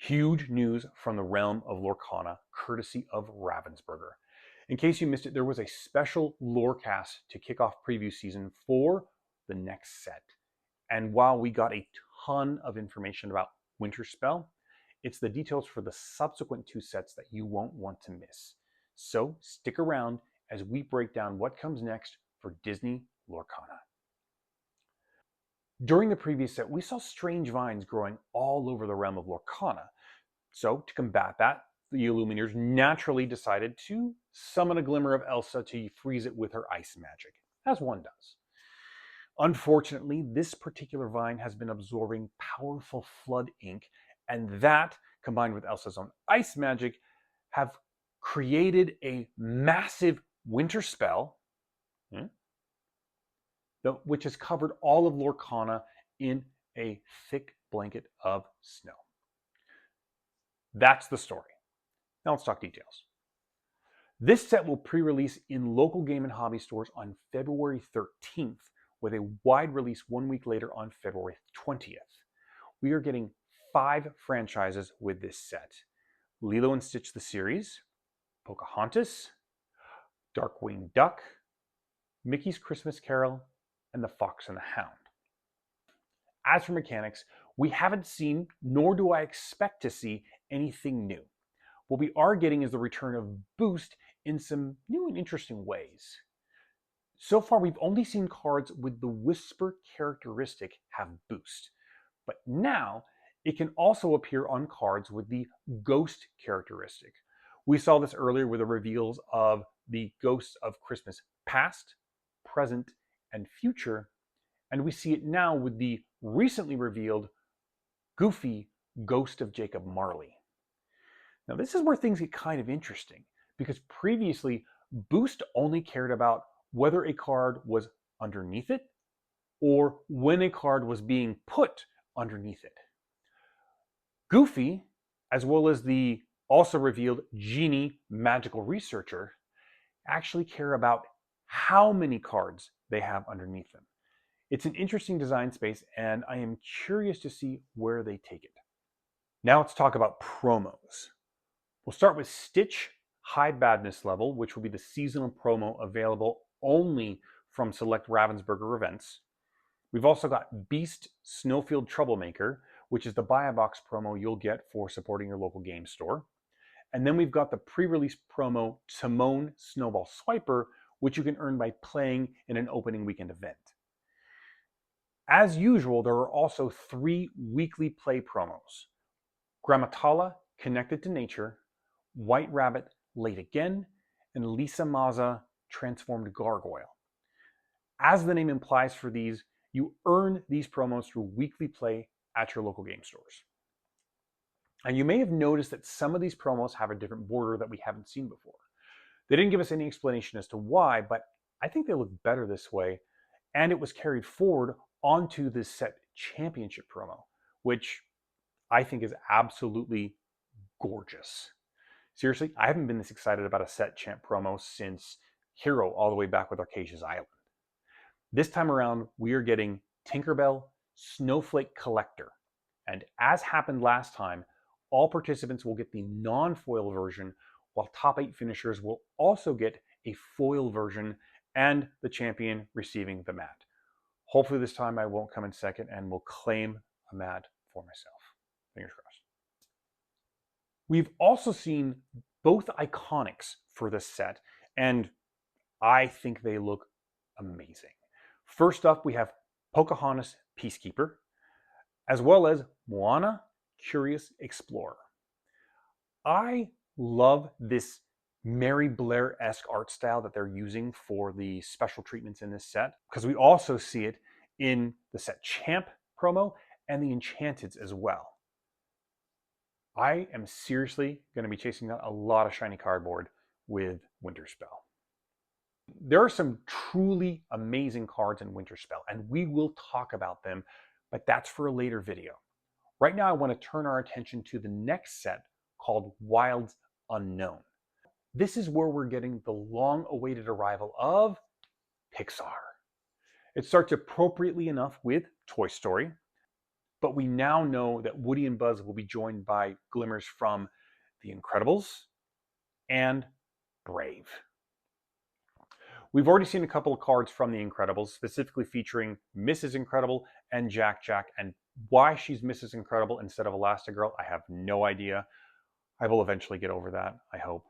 Huge news from the realm of Lorcana, courtesy of Ravensburger. In case you missed it, there was a special Lorecast to kick off preview season for the next set. And while we got a ton of information about Winterspell, it's the details for the subsequent two sets that you won't want to miss. So stick around as we break down what comes next for Disney Lorcana. During the previous set, we saw strange vines growing all over the realm of Lorcana. So to combat that, the Illuminators naturally decided to summon a glimmer of Elsa to freeze it with her ice magic, as one does. Unfortunately, this particular vine has been absorbing powerful flood ink, and that, combined with Elsa's own ice magic, have created a massive winter spell, which has covered all of Lorcana in a thick blanket of snow. That's the story. Now let's talk details. This set will pre-release in local game and hobby stores on February 13th, with a wide release 1 week later on February 20th. We are getting 5 franchises with this set: Lilo and Stitch the series, Pocahontas, Darkwing Duck, Mickey's Christmas Carol, and The Fox and the Hound. As for mechanics, we haven't seen, nor do I expect to see, anything new. What we are getting is the return of Boost in some new and interesting ways. So far, we've only seen cards with the Whisper characteristic have Boost, but now it can also appear on cards with the Ghost characteristic. We saw this earlier with the reveals of the Ghosts of Christmas Past, Present, and Future, and we see it now with the recently revealed Goofy Ghost of Jacob Marley. Now this is where things get kind of interesting, because previously Boost only cared about whether a card was underneath it or when a card was being put underneath it. Goofy, as well as the also revealed Genie Magical Researcher, actually care about how many cards they have underneath them. It's an interesting design space, and I am curious to see where they take it. Now let's talk about promos. We'll start with Stitch Hide Badness Level, which will be the seasonal promo available only from select Ravensburger events. We've also got Beast Snowfield Troublemaker, which is the buy a box promo you'll get for supporting your local game store. And then we've got the pre-release promo Timon Snowball Swiper, which you can earn by playing in an opening weekend event. As usual, there are also 3 weekly play promos: Grammatala Connected to Nature, White Rabbit Late Again, and Lisa Maza Transformed Gargoyle. As the name implies for these, you earn these promos through weekly play at your local game stores. And you may have noticed that some of these promos have a different border that we haven't seen before. They didn't give us any explanation as to why, but I think they look better this way, and it was carried forward onto this set championship promo, which I think is absolutely gorgeous. Seriously, I haven't been this excited about a set champ promo since Hero, all the way back with Arcasia's Island. This time around, we are getting Tinkerbell Snowflake Collector, and as happened last time, all participants will get the non-foil version, while top 8 finishers will also get a foil version, and the champion receiving the mat. Hopefully this time I won't come in second and will claim a mat for myself. Fingers crossed. We've also seen both iconics for this set, and I think they look amazing. First up, we have Pocahontas Peacekeeper, as well as Moana Curious Explorer. I love this Mary Blair-esque art style that they're using for the special treatments in this set, because we also see it in the set Champ promo and the Enchanteds as well. I am seriously going to be chasing out a lot of shiny cardboard with Winterspell. There are some truly amazing cards in Winterspell, and we will talk about them, but that's for a later video. Right now I want to turn our attention to the next set called Wilds Unknown. This is where we're getting the long-awaited arrival of Pixar. It starts appropriately enough with Toy Story, but we now know that Woody and Buzz will be joined by glimmers from The Incredibles and Brave. We've already seen a couple of cards from The Incredibles, specifically featuring Mrs. Incredible and Jack Jack, and why she's Mrs. Incredible instead of Elastigirl, I have no idea. I will eventually get over that, I hope.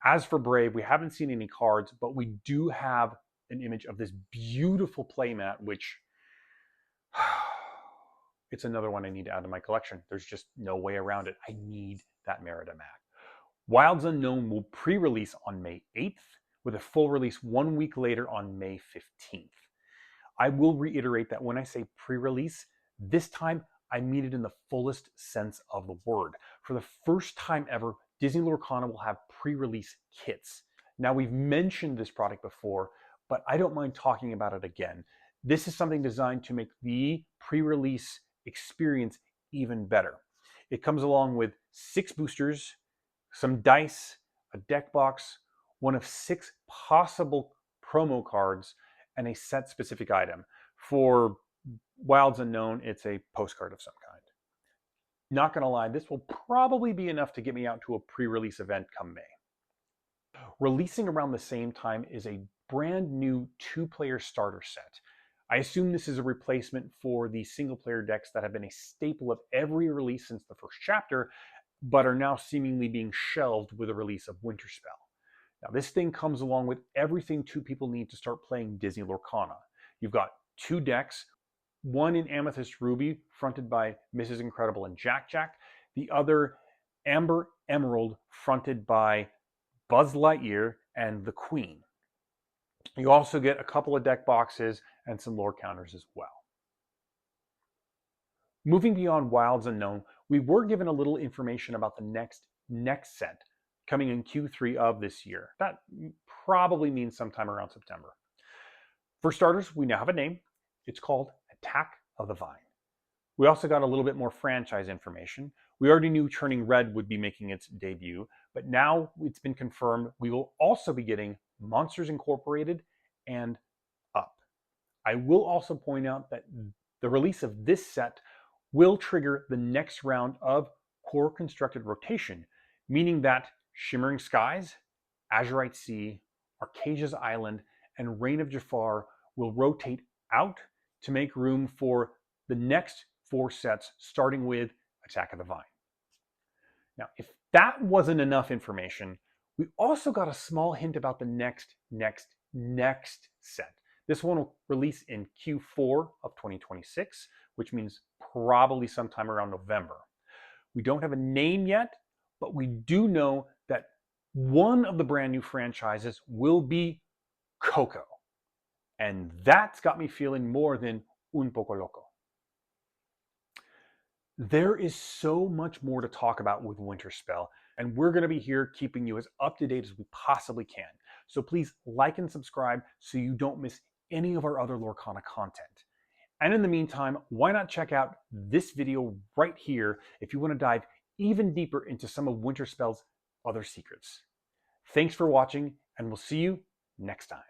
As for Brave, we haven't seen any cards, but we do have an image of this beautiful playmat, which it's another one I need to add to my collection. There's just no way around it. I need that Merida mat. Wilds Unknown will pre-release on May 8th, with a full release 1 week later on May 15th. I will reiterate that when I say pre-release, this time I mean it in the fullest sense of the word. For the first time ever, Disney Lorcana will have pre-release kits. Now, we've mentioned this product before, but I don't mind talking about it again. This is something designed to make the pre-release experience even better. It comes along with 6 boosters, some dice, a deck box, one of 6 possible promo cards, and a set-specific item. For Wilds Unknown, it's a postcard of some kind. Not gonna lie, this will probably be enough to get me out to a pre-release event come May. Releasing around the same time is a brand new 2-player starter set. I assume this is a replacement for the single-player decks that have been a staple of every release since the first chapter, but are now seemingly being shelved with the release of Winterspell. Now, this thing comes along with everything 2 people need to start playing Disney Lorcana. You've got 2 decks, one in Amethyst Ruby, fronted by Mrs. Incredible and Jack Jack, the other Amber Emerald, fronted by Buzz Lightyear and the Queen. You also get a couple of deck boxes and some lore counters as well. Moving beyond Wilds Unknown, we were given a little information about the next set coming in Q3 of this year. That probably means sometime around September. For starters, we now have a name. It's called Attack of the Vine. We also got a little bit more franchise information. We already knew Turning Red would be making its debut, but now it's been confirmed we will also be getting Monsters Incorporated and Up. I will also point out that the release of this set will trigger the next round of core constructed rotation, meaning that Shimmering Skies, Azurite Sea, Arcasia's Island, and Reign of Jafar will rotate out to make room for the next 4 sets, starting with Attack of the Vine. Now, if that wasn't enough information, we also got a small hint about the next set. This one will release in Q4 of 2026, which means probably sometime around November. We don't have a name yet, but we do know that one of the brand new franchises will be Coco. And that's got me feeling more than un poco loco. There is so much more to talk about with Winterspell, and we're going to be here keeping you as up to date as we possibly can. So please like and subscribe so you don't miss any of our other Lorcana content. And in the meantime, why not check out this video right here if you want to dive even deeper into some of Winterspell's other secrets. Thanks for watching, and we'll see you next time.